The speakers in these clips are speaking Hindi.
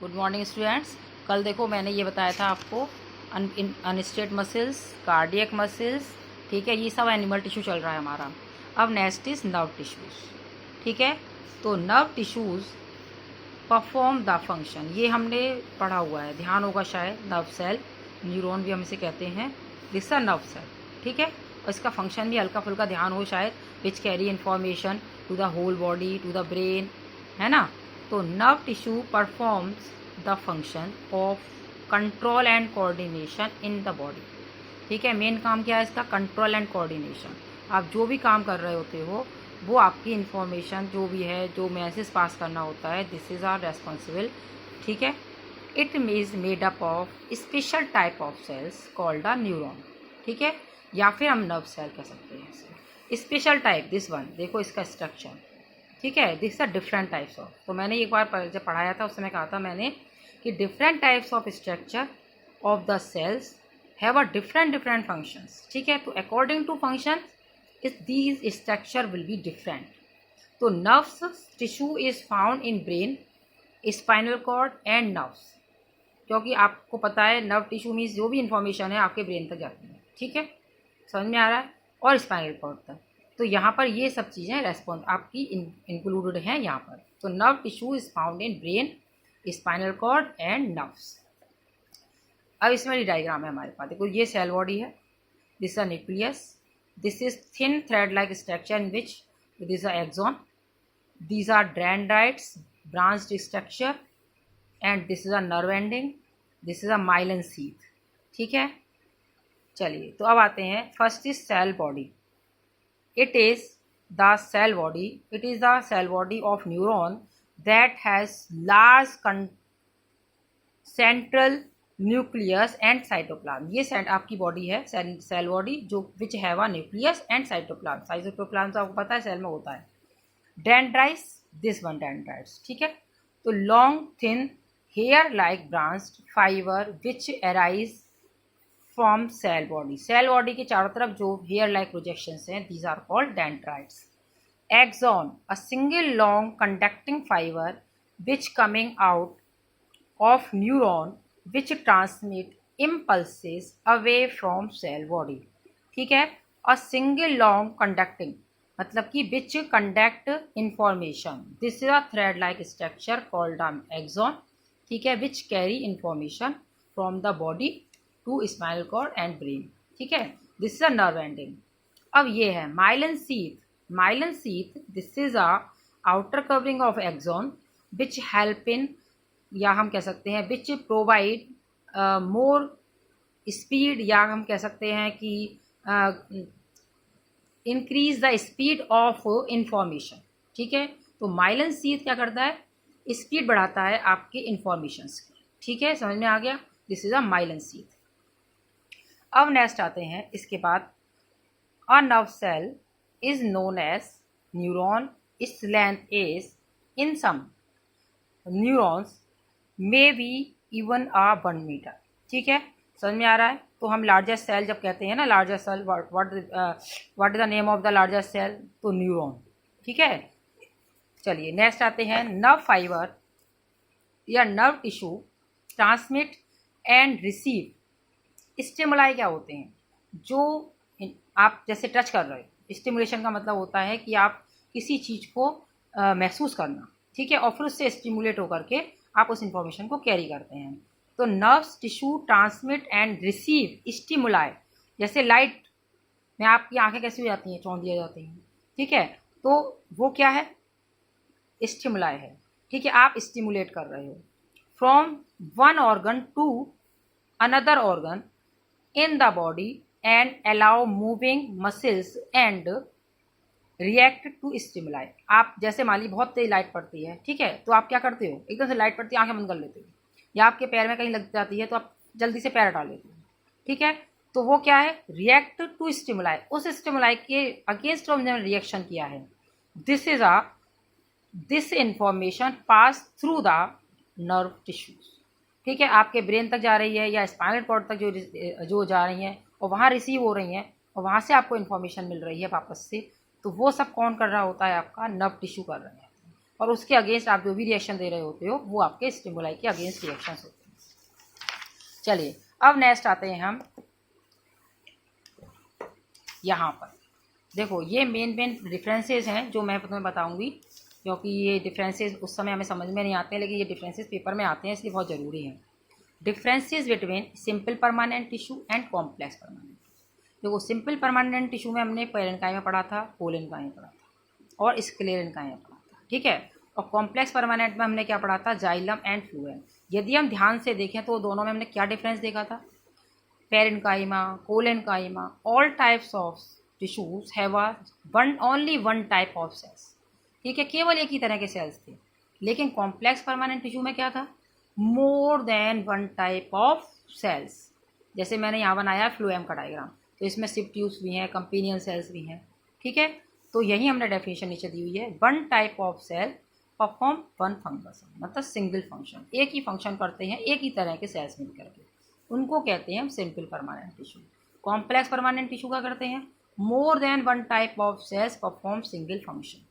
Good morning students. कल देखो मैंने ये बताया था आपको अनस्टेट मसल्स, कार्डियक मसल्स, ठीक है, ये सब एनिमल टिश्यू चल रहा है हमारा। अब नेक्स्ट इज नर्व टिश्यूज़, ठीक है। तो nerve tissues perform the function, ये हमने पढ़ा हुआ है, ध्यान होगा शायद। नर्व सेल, न्यूरॉन भी हम इसे कहते हैं, दिस आर नर्व सेल, ठीक है। और इसका फंक्शन भी हल्का फुल्का ध्यान हो शायद, which carry information to the whole body, to the brain, है ना। तो nerve tissue performs the function of control and coordination in the body, ठीक है। मेन काम क्या है इसका? Control and coordination. आप जो भी काम कर रहे होते हो वो आपकी इन्फॉर्मेशन जो भी है, जो मैसेज पास करना होता है, दिस इज़ आर रेस्पॉन्सिबल, ठीक है। It is made up of special type of cells called a neuron, ठीक है, या फिर हम नर्व सेल कह सकते हैं इसे। स्पेशल टाइप, दिस वन, देखो इसका स्ट्रक्चर, ठीक है, this are different types of. तो मैंने एक बार जब पढ़ाया था उस समय कहा था मैंने कि different types of structure of the cells have a different functions, ठीक है। तो according to function these structure will be different. तो nerves tissue is found in brain, spinal cord and nerves, क्योंकि आपको पता है नर्व टिश्यू मीन्स जो भी इंफॉर्मेशन है आपके ब्रेन तक जाती है, ठीक है, समझ में आ रहा है, और स्पाइनल कॉर्ड तक। तो यहाँ पर ये सब चीज़ें रेस्पॉन्स आपकी इंक्लूडेड हैं यहाँ पर। तो nerve tissue is found in brain, spinal cord and nerves. अब इसमें डायग्राम है हमारे पास, देखो ये सेल बॉडी है, this a nucleus, this is thin thread like structure in which it is a axon, these are dendrites, branched structure, and this is a nerve ending, this is a myelin sheath, ठीक है। चलिए तो अब आते हैं, first is cell body. It is the cell body, it is the cell body of neuron that has large central nucleus and cytoplasm. ये आपकी बॉडी है, सेल बॉडी, जो which have a nucleus and cytoplasm. Cytoplasm तो आपको पता है सेल में होता है। डेंड्राइट्स, दिस वन डेंड्राइट्स, ठीक है। तो long thin hair like branched fibre which arise from cell body, cell body के चारों तरफ जो हेयर लाइक प्रोजेक्शंस हैं, these are called dendrites. Axon, a single long conducting fibre which coming out of neuron which transmit impulses away from cell body, ठीक है। a single long conducting मतलब कि which conduct information, this is a thread like structure called axon, ठीक है, which carry information from the body to spinal cord and brain, ठीक है, this is a nerve ending। अब ये है myelin sheath, myelin sheath, this is a outer covering of axon which help in, या हम कह सकते हैं विच प्रोवाइड मोर स्पीड, या हम कह सकते हैं कि increase the speed of information, ठीक है। तो माइलन शीथ क्या करता है? स्पीड बढ़ाता है आपके इंफॉर्मेशंस की, ठीक है, समझ में आ गया। This is a myelin sheath. अब नेक्स्ट आते हैं इसके बाद, a nerve cell is known as neuron, its length is in some neurons may be even ah 1 metre, ठीक है, समझ में आ रहा है। तो हम लार्जेस्ट सेल जब कहते हैं ना, largest cell, what is the name of the largest cell? तो न्यूरॉन, ठीक है। चलिए नेक्स्ट आते हैं, नर्व फाइबर या nerve tissue transmit and receive stimuli क्या होते हैं? जो आप जैसे टच कर रहे हो, स्टिमुलेशन का मतलब होता है कि आप किसी चीज़ को महसूस करना, ठीक है, और फिर उससे स्टिमुलेट होकर के आप उस इंफॉर्मेशन को कैरी करते हैं। तो nerves tissue transmit and receive stimuli, जैसे लाइट में आपकी आंखें कैसी हो जाती हैं, चौंधिया जाती हैं, ठीक है, तो वो क्या है? स्टिमुलाई है, ठीक है, आप स्टिमुलेट कर रहे हो from one organ to another organ in the body and allow moving muscles and react to stimuli. आप जैसे मान ली बहुत तेज लाइट पड़ती है, ठीक है, तो आप क्या करते हो? एकदम से लाइट पड़ती है, आंखें बंद कर लेते हो, या आपके पैर में कहीं लग जाती है तो आप जल्दी से पैर हटा लेते हो, ठीक है। तो वो क्या है? रिएक्ट टू स्टिमुलाई, उस स्टिमुलाई के अगेंस्ट हमने रिएक्शन किया है। This information pass through the nerve tissues, ठीक है, आपके ब्रेन तक जा रही है या स्पाइनल कॉर्ड तक जो जा रही हैं, और वहाँ रिसीव हो रही हैं, और वहाँ से आपको इन्फॉर्मेशन मिल रही है वापस से। तो वो सब कौन कर रहा होता है? आपका नर्व टिश्यू कर रहे हैं। और उसके अगेंस्ट आप जो भी रिएक्शन दे रहे होते हो वो आपके स्टिमुलाई के अगेंस्ट रिएक्शन होते हैं। चलिए अब नेक्स्ट आते हैं हम यहाँ पर। देखो ये मेन डिफरेंसेस हैं जो मैं तुम्हें बताऊंगी, क्योंकि ये डिफरेंसेस उस समय हमें समझ में नहीं आते हैं, लेकिन ये डिफरेंसेस पेपर में आते हैं, इसलिए बहुत ज़रूरी है। Differences between simple permanent tissue and complex permanent. देखो सिंपल परमानेंट टिश्यू में हमने पेरेन्काइमा पढ़ा था, कोलेन्काइमा पढ़ा था और स्क्लेरेन्काइमा पढ़ा था, ठीक है। और कॉम्प्लेक्स परमानेंट में हमने क्या पढ़ा था, जाइलम एंड फ्लूएम। यदि हम ध्यान से देखें तो दोनों में हमने क्या डिफरेंस देखा था, parenchyma, collenchyma, all types of tissues have only one type of cells, ठीक है, केवल एक ही तरह के सेल्स थे। लेकिन कॉम्प्लेक्स परमानेंट टिश्यू में क्या था, more than one type of cells. जैसे मैंने यहाँ बनाया फ्लोएम का डायग्राम, तो इसमें सिप ट्यूब्स भी हैं, कंपेनियन सेल्स भी हैं, ठीक है। तो यही हमने डेफिनेशन नीचे दी हुई है, one type of cell perform one function, मतलब सिंगल फंक्शन, एक ही फंक्शन करते हैं एक ही तरह के सेल्स मिलकर के, उनको कहते हैं हम simple permanent tissue. Complex permanent tissue का करते हैं, मोर than one type of cells perform single function.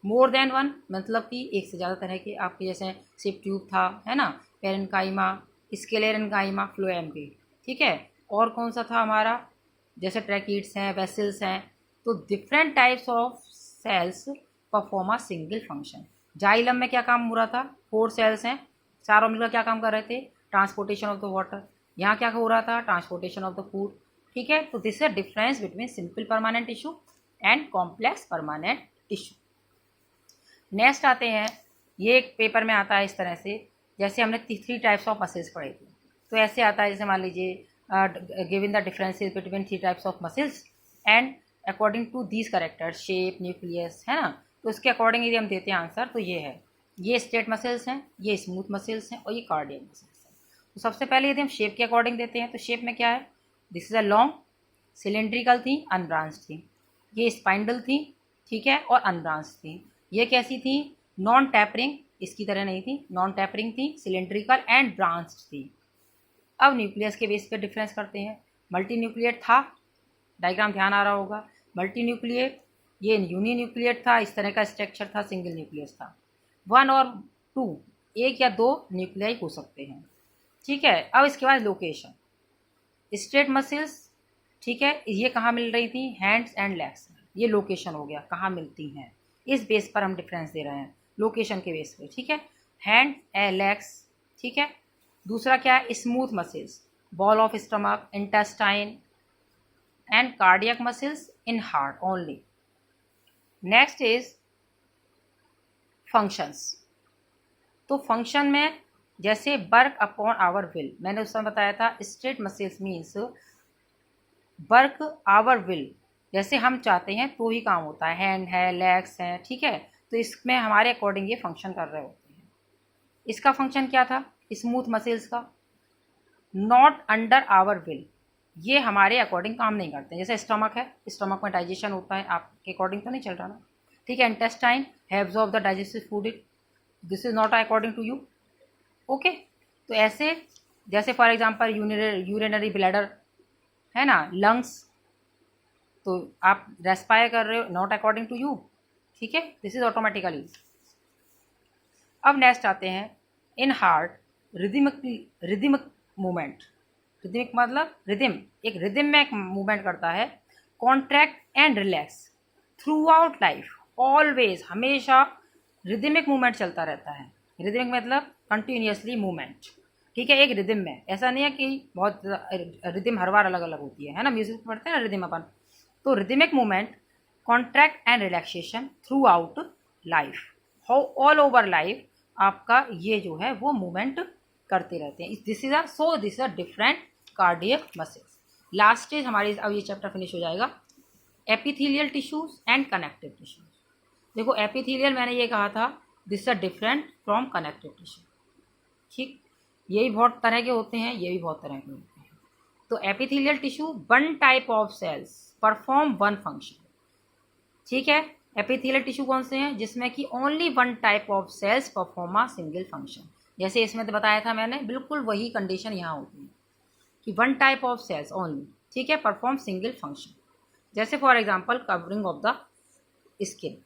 More than one मतलब कि एक से ज़्यादा तरह के, आपके जैसे सिप ट्यूब था, है ना, पेरेन्काइमा, स्क्लेरेन्काइमा, फ्लोएम के, ठीक है। और कौन सा था हमारा, जैसे ट्रैकीड्स हैं, वेसल्स हैं। तो different types of cells perform a single function. Xylem में क्या काम हो रहा था, 4 सेल्स हैं, चारों मिलकर क्या काम कर रहे थे, ट्रांसपोर्टेशन ऑफ द वाटर। यहाँ क्या हो रहा था, ट्रांसपोर्टेशन ऑफ द फूड, ठीक है। तो this is difference between simple permanent tissue and complex permanent tissue. Next आते हैं, ये एक पेपर में आता है इस तरह से, जैसे हमने 3 टाइप्स ऑफ मसल्स पढ़े थे, तो ऐसे आता है, जैसे मान लीजिए given the differences between 3 types of muscles and according to these character, shape, nucleus, है ना। तो उसके अकॉर्डिंग यदि हम देते हैं आंसर, तो ये है, ये स्ट्रेट मसल्स हैं, ये स्मूथ मसल्स हैं और ये कार्डियक मसल्स हैं। तो सबसे पहले यदि हम शेप के अकॉर्डिंग देते हैं, तो शेप में क्या है, this is a long, cylindrical थी, अनब्रांच थी, ये स्पाइंडल थी, ठीक है, और अनब्रांच थी। ये कैसी थी, नॉन टैपरिंग, इसकी तरह नहीं थी, नॉन टैपरिंग थी, सिलेंड्रिकल एंड ब्रांच थी। अब न्यूक्लियस के बेस पे डिफरेंस करते हैं। मल्टी न्यूक्लिएट था, डायग्राम ध्यान आ रहा होगा, मल्टी न्यूक्लिएट, ये यूनी न्यूक्लिएट था, इस तरह का स्ट्रक्चर था, सिंगल न्यूक्लियस था। 1 और 2, 1 या 2 न्यूक्लियाई हो सकते हैं, ठीक है। अब इसके बाद लोकेशन, स्ट्रेट मसल्स, ठीक है, ये कहाँ मिल रही थी, हैंड्स एंड लेग्स, ये लोकेशन हो गया, कहाँ मिलती हैं, इस बेस पर हम डिफरेंस दे रहे हैं, लोकेशन के बेस पे, ठीक है, हैंड एंड लेग्स, ठीक है। दूसरा क्या है, smooth muscles, ball of stomach, intestine and cardiac muscles in heart only. Next is functions. तो फंक्शन में जैसे वर्क अपॉन आवर विल, मैंने उस समय बताया था, straight muscles means work hour will, जैसे हम चाहते हैं तो ही काम होता है, हैंड है, लेग्स हैं, ठीक है। तो इसमें हमारे अकॉर्डिंग ये फंक्शन कर रहे होते हैं। इसका फंक्शन क्या था, स्मूथ मसल्स का, नॉट अंडर आवर विल, ये हमारे अकॉर्डिंग काम नहीं करते। जैसे स्टमक है, स्टमक में डाइजेशन होता है, आपके अकॉर्डिंग तो नहीं चल रहा ना, ठीक है। Intestine absorb the digestive food, it this is not according to you, okay. तो ऐसे जैसे फॉर एग्जांपल यूरिनरी ब्लैडर है ना, लंग्स, तो आप रेस्पायर कर रहे हो, नॉट अकॉर्डिंग टू यू, ठीक है, दिस इज ऑटोमेटिकली। अब नेक्स्ट आते हैं, in heart rhythmic movement, rhythmic मतलब रिदम, एक रिदम में एक मूवमेंट करता है, contract and relax through out life, always, हमेशा रिदमिक मूवमेंट चलता रहता है। रिदमिक मतलब कंटिन्यूसली मूवमेंट, ठीक है, एक रिदम में, ऐसा नहीं है कि बहुत रिदम हर बार अलग अलग होती है ना, म्यूजिक पढ़ते हैं ना रिदम अपन। तो rhythmic movement, contract and relaxation through out life, how all over life आपका ये जो है वो मूवमेंट करते रहते हैं। This is a different cardiac muscles. Last stage हमारी, अब ये चैप्टर फिनिश हो जाएगा, epithelial tissues and connective tissues. देखो एपिथेलियल मैंने ये कहा था, this is different from connective tissue, ठीक, ये भी बहुत तरह के होते हैं, ये भी बहुत तरह के होते हैं। तो epithelial tissue, one type of cells perform one function, ठीक है। एपिथेलियल टिश्यू कौन से हैं, जिसमें कि only one type of cells perform a single function. जैसे इसमें तो बताया था मैंने, बिल्कुल वही कंडीशन यहाँ होती है कि one type of sales only, ठीक है, परफॉर्म सिंगल फंक्शन। जैसे for example covering of the skin,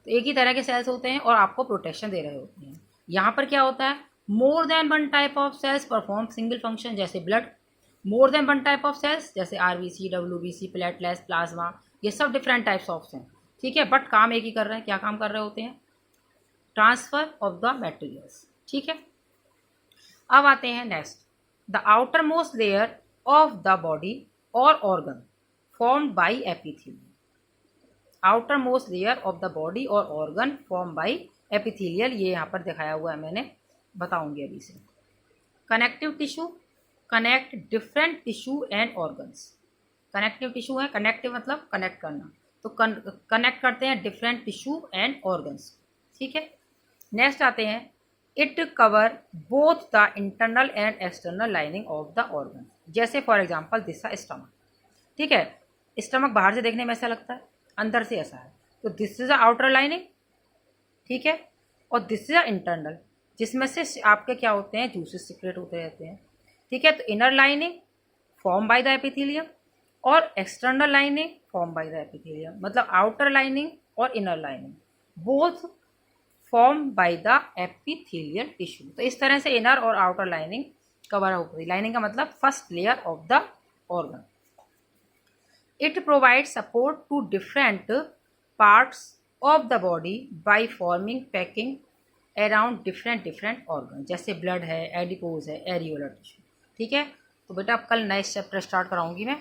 तो एक ही तरह के सेल्स होते हैं और आपको प्रोटेक्शन दे रहे होते हैं। यहाँ पर क्या होता है, more than one type of cells perform single function, जैसे blood. More than one type of cells जैसे आरबीसी, डब्ल्यूबीसी, प्लेटलेट्स, प्लाज्मा, ये सब डिफरेंट टाइप्स ऑफ हैं, ठीक है, बट काम एक ही कर रहे हैं। क्या काम कर रहे होते हैं, ट्रांसफर ऑफ द मटेरियल्स, ठीक है। अब आते हैं next, the outer most layer of the body और organ formed by epithelium. Outer most layer of the body और ऑर्गन फॉर्म बाई एपिथेलियल, ये यहाँ पर दिखाया हुआ है, मैंने बताऊंगी अभी से। Connective tissue connect different tissue and organs. Connective tissue है, कनेक्टिव मतलब कनेक्ट करना, तो कनेक्ट करते हैं डिफरेंट टिश्यू एंड ऑर्गन्स, ठीक है। नेक्स्ट आते हैं, it cover both the internal and external lining of the organ. जैसे फॉर एग्जांपल दिस स्टमक, ठीक है, स्टमक बाहर से देखने में ऐसा लगता है, अंदर से ऐसा है, तो this is the outer lining, ठीक है, और दिस इज द इंटरनल, जिसमें से आपके क्या होते हैं, जूसेस सीक्रेट होते रहते हैं, ठीक है। तो inner lining form by the epithelium और external lining form by the epithelium, मतलब आउटर लाइनिंग और inner lining both form by the epithelial tissue. तो इस तरह से इनर और आउटर लाइनिंग कवर होती है। लाइनिंग का मतलब first layer of the organ. It provide support to different parts of the body by forming packing around different organ, जैसे ब्लड है, एडिपोज है, एरियोलर टिश्यू, ठीक है। तो बेटा अब कल नए चैप्टर स्टार्ट कराऊंगी मैं।